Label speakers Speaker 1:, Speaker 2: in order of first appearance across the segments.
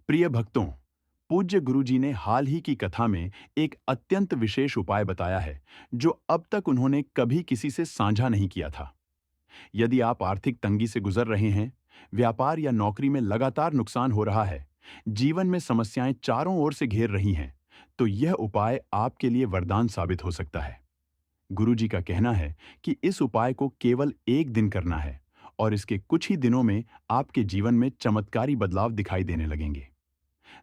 Speaker 1: प्रिय भक्तों, पूज्य गुरुजी ने हाल ही की कथा में एक अत्यंत विशेष उपाय बताया है, जो अब तक उन्होंने कभी किसी से साझा नहीं किया था। यदि आप आर्थिक तंगी से गुजर रहे हैं, व्यापार या नौकरी में लगातार नुकसान हो रहा है, जीवन में समस्याएं चारों ओर से घेर रही हैं, तो यह उपाय आपके लिए वरदान साबित हो सकता है। गुरुजी का कहना है कि इस उपाय को केवल एक दिन करना है और इसके कुछ ही दिनों में आपके जीवन में चमत्कारी बदलाव दिखाई देने लगेंगे।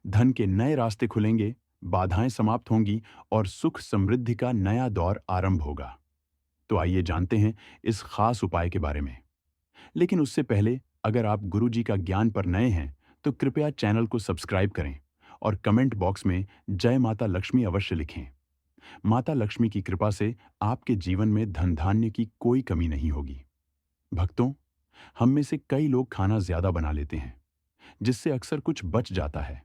Speaker 1: धन के नए रास्ते खुलेंगे, बाधाएं समाप्त होंगी और सुख समृद्धि का नया दौर आरंभ होगा। तो आइए जानते हैं इस खास उपाय के बारे में। लेकिन उससे पहले, अगर आप गुरुजी का ज्ञान पर नए हैं, तो कृपया चैनल को सब्सक्राइब करें और कमेंट बॉक्स में जय माता लक्ष्मी अवश्य लिखें। माता लक्ष्मी की कृपा से आपके जीवन में धन धान्य की कोई कमी नहीं होगी। भक्तों, हम में से कई लोग खाना ज्यादा बना लेते हैं, जिससे अक्सर कुछ बच जाता है।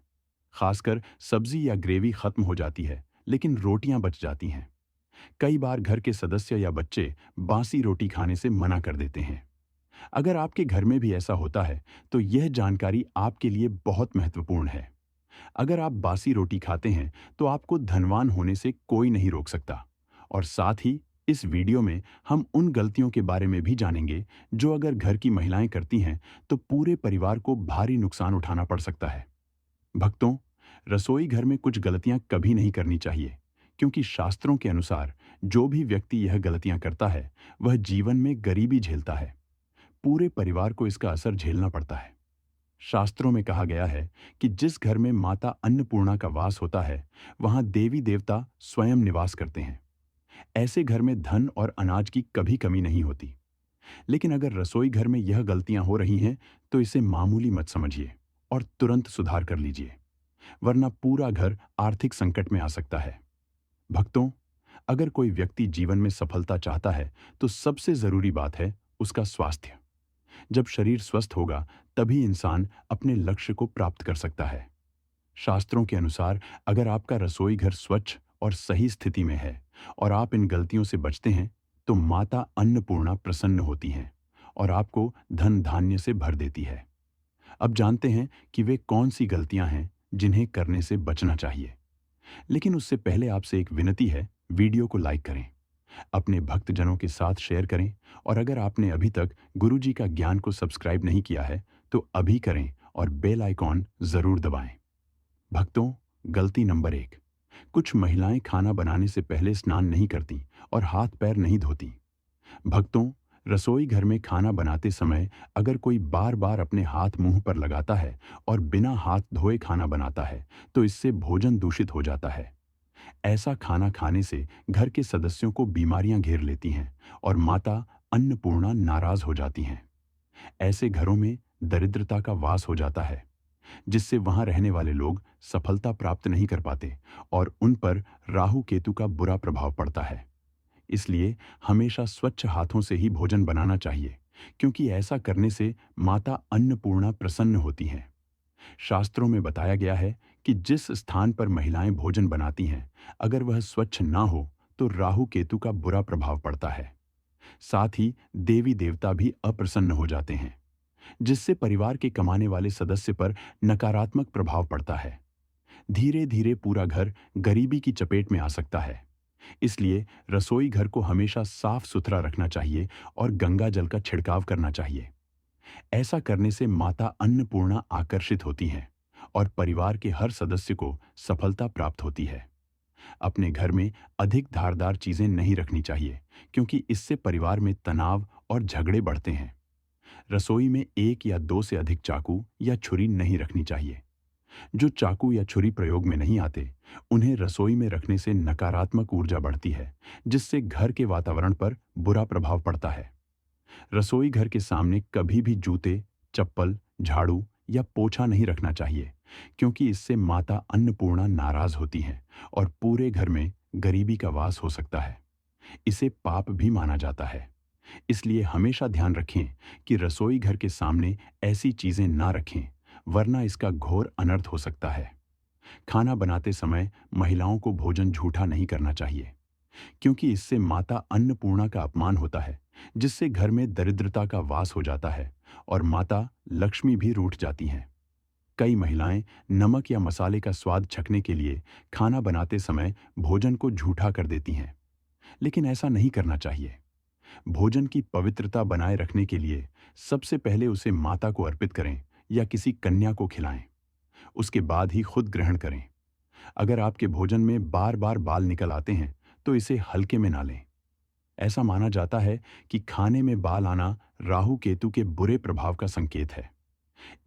Speaker 1: खासकर सब्जी या ग्रेवी खत्म हो जाती है, लेकिन रोटियां बच जाती हैं। कई बार घर के सदस्य या बच्चे बासी रोटी खाने से मना कर देते हैं। अगर आपके घर में भी ऐसा होता है, तो यह जानकारी आपके लिए बहुत महत्वपूर्ण है। अगर आप बासी रोटी खाते हैं, तो आपको धनवान होने से कोई नहीं रोक सकता। और साथ ही इस वीडियो में हम उन गलतियों के बारे में भी जानेंगे, जो अगर घर की महिलाएं करती हैं, तो पूरे परिवार को भारी नुकसान उठाना पड़ सकता है। भक्तों, रसोई घर में कुछ गलतियां कभी नहीं करनी चाहिए, क्योंकि शास्त्रों के अनुसार जो भी व्यक्ति यह गलतियां करता है, वह जीवन में गरीबी झेलता है। पूरे परिवार को इसका असर झेलना पड़ता है। शास्त्रों में कहा गया है कि जिस घर में माता अन्नपूर्णा का वास होता है, वहां देवी देवता स्वयं निवास करते हैं। ऐसे घर में धन और अनाज की कभी कमी नहीं होती। लेकिन अगर रसोई घर में यह गलतियां हो रही हैं, तो इसे मामूली मत समझिए और तुरंत सुधार कर लीजिए, वरना पूरा घर आर्थिक संकट में आ सकता है। भक्तों, अगर कोई व्यक्ति जीवन में सफलता चाहता है, तो सबसे जरूरी बात है उसका स्वास्थ्य। जब शरीर स्वस्थ होगा, तभी इंसान अपने लक्ष्य को प्राप्त कर सकता है। शास्त्रों के अनुसार, अगर आपका रसोई घर स्वच्छ और सही स्थिति में है और आप इन गलतियों से बचते हैं, तो माता अन्नपूर्णा प्रसन्न होती हैं और आपको धन धान्य से भर देती है। अब जानते हैं कि वे कौन सी गलतियां हैं जिन्हें करने से बचना चाहिए। लेकिन उससे पहले आपसे एक विनती है, वीडियो को लाइक करें, अपने भक्तजनों के साथ शेयर करें और अगर आपने अभी तक गुरुजी का ज्ञान को सब्सक्राइब नहीं किया है, तो अभी करें और बेल आइकॉन जरूर दबाएं। भक्तों, गलती नंबर 1, कुछ महिलाएं खाना बनाने से पहले स्नान नहीं करती और हाथ पैर नहीं धोती। भक्तों, रसोई घर में खाना बनाते समय अगर कोई बार बार अपने हाथ मुंह पर लगाता है और बिना हाथ धोए खाना बनाता है, तो इससे भोजन दूषित हो जाता है। ऐसा खाना खाने से घर के सदस्यों को बीमारियां घेर लेती हैं और माता अन्नपूर्णा नाराज हो जाती हैं। ऐसे घरों में दरिद्रता का वास हो जाता है, जिससे वहां रहने वाले लोग सफलता प्राप्त नहीं कर पाते और उन पर राहु केतु का बुरा प्रभाव पड़ता है। इसलिए हमेशा स्वच्छ हाथों से ही भोजन बनाना चाहिए, क्योंकि ऐसा करने से माता अन्नपूर्णा प्रसन्न होती हैं। शास्त्रों में बताया गया है कि जिस स्थान पर महिलाएं भोजन बनाती हैं, अगर वह स्वच्छ ना हो, तो राहु केतु का बुरा प्रभाव पड़ता है। साथ ही देवी देवता भी अप्रसन्न हो जाते हैं, जिससे परिवार के कमाने वाले सदस्य पर नकारात्मक प्रभाव पड़ता है। धीरे धीरे पूरा घर गरीबी की चपेट में आ सकता है। इसलिए रसोई घर को हमेशा साफ सुथरा रखना चाहिए और गंगा जल का छिड़काव करना चाहिए। ऐसा करने से माता अन्नपूर्णा आकर्षित होती हैं और परिवार के हर सदस्य को सफलता प्राप्त होती है। अपने घर में अधिक धारदार चीजें नहीं रखनी चाहिए, क्योंकि इससे परिवार में तनाव और झगड़े बढ़ते हैं। रसोई में एक या दो से अधिक चाकू या छुरी नहीं रखनी चाहिए। जो चाकू या छुरी प्रयोग में नहीं आते, उन्हें रसोई में रखने से नकारात्मक ऊर्जा बढ़ती है, जिससे घर के वातावरण पर बुरा प्रभाव पड़ता है। रसोई घर के सामने कभी भी जूते, चप्पल, झाड़ू या पोछा नहीं रखना चाहिए, क्योंकि इससे माता अन्नपूर्णा नाराज होती हैं और पूरे घर में गरीबी का वास हो सकता है। इसे पाप भी माना जाता है। इसलिए हमेशा ध्यान रखें कि रसोई घर के सामने ऐसी चीजें ना रखें, वरना इसका घोर अनर्थ हो सकता है। खाना बनाते समय महिलाओं को भोजन झूठा नहीं करना चाहिए, क्योंकि इससे माता अन्नपूर्णा का अपमान होता है, जिससे घर में दरिद्रता का वास हो जाता है और माता लक्ष्मी भी रूठ जाती हैं। कई महिलाएं नमक या मसाले का स्वाद चखने के लिए खाना बनाते समय भोजन को झूठा कर देती हैं, लेकिन ऐसा नहीं करना चाहिए। भोजन की पवित्रता बनाए रखने के लिए सबसे पहले उसे माता को अर्पित करें या किसी कन्या को खिलाएं। उसके बाद ही खुद ग्रहण करें। अगर आपके भोजन में बार बार बाल निकल आते हैं तो इसे हल्के में ना लें। ऐसा माना जाता है कि खाने में बाल आना राहु केतु के बुरे प्रभाव का संकेत है।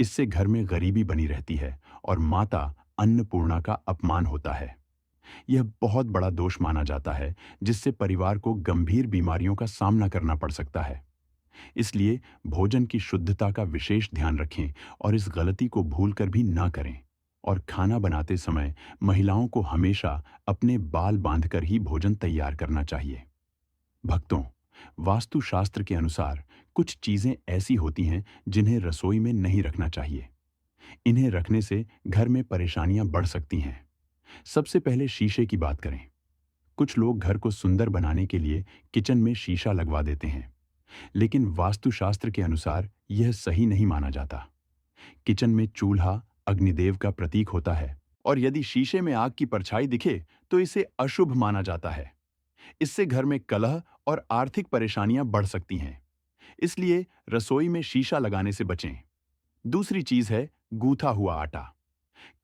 Speaker 1: इससे घर में गरीबी बनी रहती है और माता अन्नपूर्णा का अपमान होता है। यह बहुत बड़ा दोष माना जाता है, जिससे परिवार को गंभीर बीमारियों का सामना करना पड़ सकता है। इसलिए भोजन की शुद्धता का विशेष ध्यान रखें और इस गलती को भूलकर भी ना करें। और खाना बनाते समय महिलाओं को हमेशा अपने बाल बांधकर ही भोजन तैयार करना चाहिए। भक्तों, वास्तुशास्त्र के अनुसार कुछ चीजें ऐसी होती हैं जिन्हें रसोई में नहीं रखना चाहिए। इन्हें रखने से घर में परेशानियां बढ़ सकती हैं। सबसे पहले शीशे की बात करें। कुछ लोग घर को सुंदर बनाने के लिए किचन में शीशा लगवा देते हैं, लेकिन वास्तुशास्त्र के अनुसार यह सही नहीं माना जाता। किचन में चूल्हा अग्निदेव का प्रतीक होता है और यदि शीशे में आग की परछाई दिखे तो इसे अशुभ माना जाता है। इससे घर में कलह और आर्थिक परेशानियां बढ़ सकती हैं। इसलिए रसोई में शीशा लगाने से बचें। दूसरी चीज है गूथा हुआ आटा।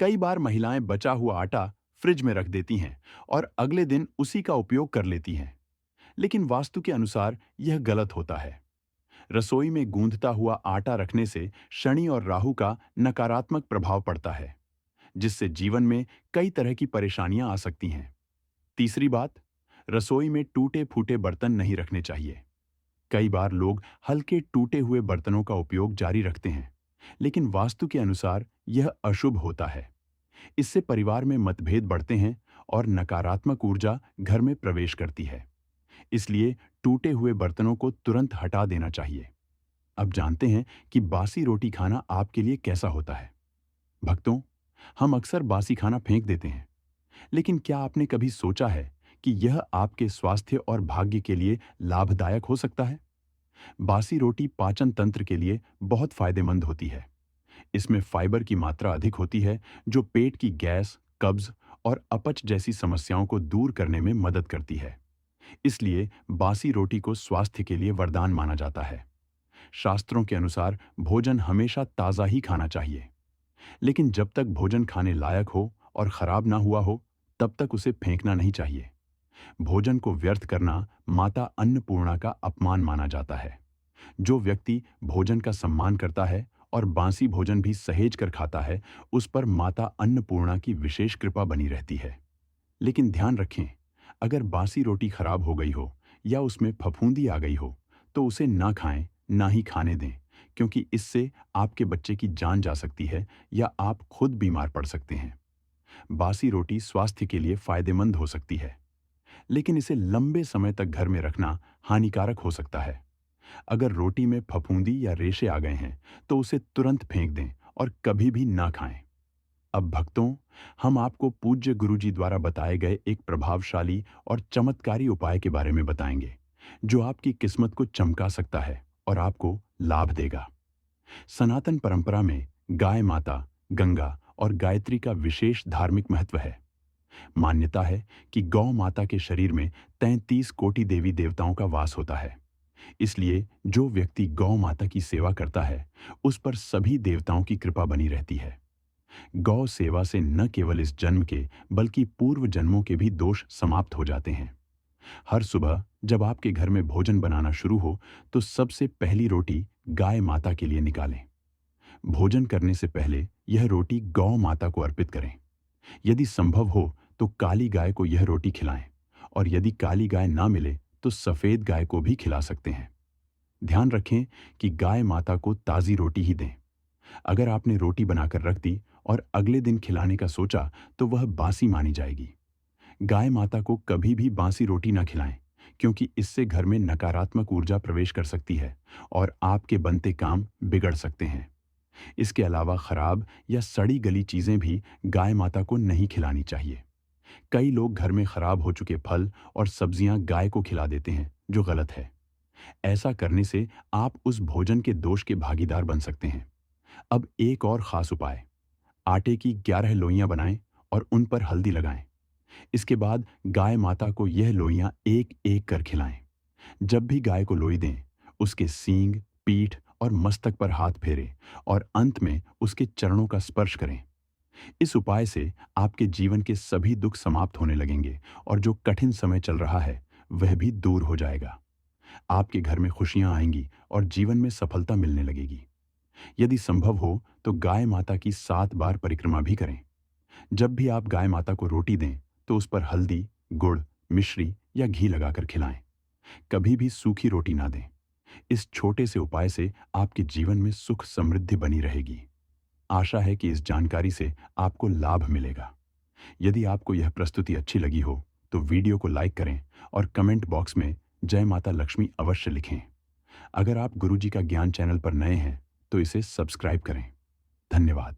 Speaker 1: कई बार महिलाएं बचा हुआ आटा फ्रिज में रख देती हैं और अगले दिन उसी का उपयोग कर लेती हैं, लेकिन वास्तु के अनुसार यह गलत होता है। रसोई में गूंथता हुआ आटा रखने से शनि और राहु का नकारात्मक प्रभाव पड़ता है, जिससे जीवन में कई तरह की परेशानियां आ सकती हैं। तीसरी बात, रसोई में टूटे फूटे बर्तन नहीं रखने चाहिए। कई बार लोग हल्के टूटे हुए बर्तनों का उपयोग जारी रखते हैं, लेकिन वास्तु के अनुसार यह अशुभ होता है। इससे परिवार में मतभेद बढ़ते हैं और नकारात्मक ऊर्जा घर में प्रवेश करती है। इसलिए टूटे हुए बर्तनों को तुरंत हटा देना चाहिए। अब जानते हैं कि बासी रोटी खाना आपके लिए कैसा होता है। भक्तों, हम अक्सर बासी खाना फेंक देते हैं, लेकिन क्या आपने कभी सोचा है कि यह आपके स्वास्थ्य और भाग्य के लिए लाभदायक हो सकता है? बासी रोटी पाचन तंत्र के लिए बहुत फायदेमंद होती है। इसमें फाइबर की मात्रा अधिक होती है, जो पेट की गैस, कब्ज और अपच जैसी समस्याओं को दूर करने में मदद करती है। इसलिए बासी रोटी को स्वास्थ्य के लिए वरदान माना जाता है। शास्त्रों के अनुसार भोजन हमेशा ताज़ा ही खाना चाहिए, लेकिन जब तक भोजन खाने लायक हो और खराब ना हुआ हो, तब तक उसे फेंकना नहीं चाहिए। भोजन को व्यर्थ करना माता अन्नपूर्णा का अपमान माना जाता है। जो व्यक्ति भोजन का सम्मान करता है और बासी भोजन भी सहेज कर खाता है, उस पर माता अन्नपूर्णा की विशेष कृपा बनी रहती है। लेकिन ध्यान रखें, अगर बासी रोटी खराब हो गई हो या उसमें फफूंदी आ गई हो, तो उसे ना खाएं, ना ही खाने दें, क्योंकि इससे आपके बच्चे की जान जा सकती है या आप खुद बीमार पड़ सकते हैं। बासी रोटी स्वास्थ्य के लिए फायदेमंद हो सकती है, लेकिन इसे लंबे समय तक घर में रखना हानिकारक हो सकता है। अगर रोटी में फफूंदी या रेशे आ गए हैं, तो उसे तुरंत फेंक दें और कभी भी ना खाएं। अब भक्तों, हम आपको पूज्य गुरुजी द्वारा बताए गए एक प्रभावशाली और चमत्कारी उपाय के बारे में बताएंगे, जो आपकी किस्मत को चमका सकता है और आपको लाभ देगा। सनातन परंपरा में गाय माता, गंगा और गायत्री का विशेष धार्मिक महत्व है। मान्यता है कि गौ माता के शरीर में 33 कोटि देवी देवताओं का वास होता है। इसलिए जो व्यक्ति गौ माता की सेवा करता है, उस पर सभी देवताओं की कृपा बनी रहती है। गौ सेवा से न केवल इस जन्म के, बल्कि पूर्व जन्मों के भी दोष समाप्त हो जाते हैं। हर सुबह जब आपके घर में भोजन बनाना शुरू हो, तो सबसे पहली रोटी गाय माता के लिए निकालें। भोजन करने से पहले यह रोटी गौ माता को अर्पित करें। यदि संभव हो तो काली गाय को यह रोटी खिलाएं, और यदि काली गाय ना मिले तो सफेद गाय को भी खिला सकते हैं। ध्यान रखें कि गाय माता को ताज़ी रोटी ही दें। अगर आपने रोटी बनाकर रख दी और अगले दिन खिलाने का सोचा, तो वह बासी मानी जाएगी। गाय माता को कभी भी बासी रोटी ना खिलाएं, क्योंकि इससे घर में नकारात्मक ऊर्जा प्रवेश कर सकती है और आपके बनते काम बिगड़ सकते हैं। इसके अलावा खराब या सड़ी गली चीजें भी गाय माता को नहीं खिलानी चाहिए। कई लोग घर में खराब हो चुके फल और सब्जियां गाय को खिला देते हैं, जो गलत है। ऐसा करने से आप उस भोजन के दोष के भागीदार बन सकते हैं। अब एक और खास उपाय, आटे की 11 लोइयां बनाएं और उन पर हल्दी लगाएं। इसके बाद गाय माता को यह लोइयां एक एक कर खिलाएं। जब भी गाय को लोई दें, उसके सींग, पीठ और मस्तक पर हाथ फेरें और अंत में उसके चरणों का स्पर्श करें। इस उपाय से आपके जीवन के सभी दुख समाप्त होने लगेंगे और जो कठिन समय चल रहा है वह भी दूर हो जाएगा। आपके घर में खुशियां आएंगी और जीवन में सफलता मिलने लगेगी। यदि संभव हो तो गाय माता की 7 बार परिक्रमा भी करें। जब भी आप गाय माता को रोटी दें तो उस पर हल्दी, गुड़, मिश्री या घी लगाकर खिलाएं। कभी भी सूखी रोटी ना दें। इस छोटे से उपाय से आपके जीवन में सुख समृद्धि बनी रहेगी। आशा है कि इस जानकारी से आपको लाभ मिलेगा। यदि आपको यह प्रस्तुति अच्छी लगी हो तो वीडियो को लाइक करें और कमेंट बॉक्स में जय माता लक्ष्मी अवश्य लिखें। अगर आप गुरुजी का ज्ञान चैनल पर नए हैं तो इसे सब्सक्राइब करें। धन्यवाद।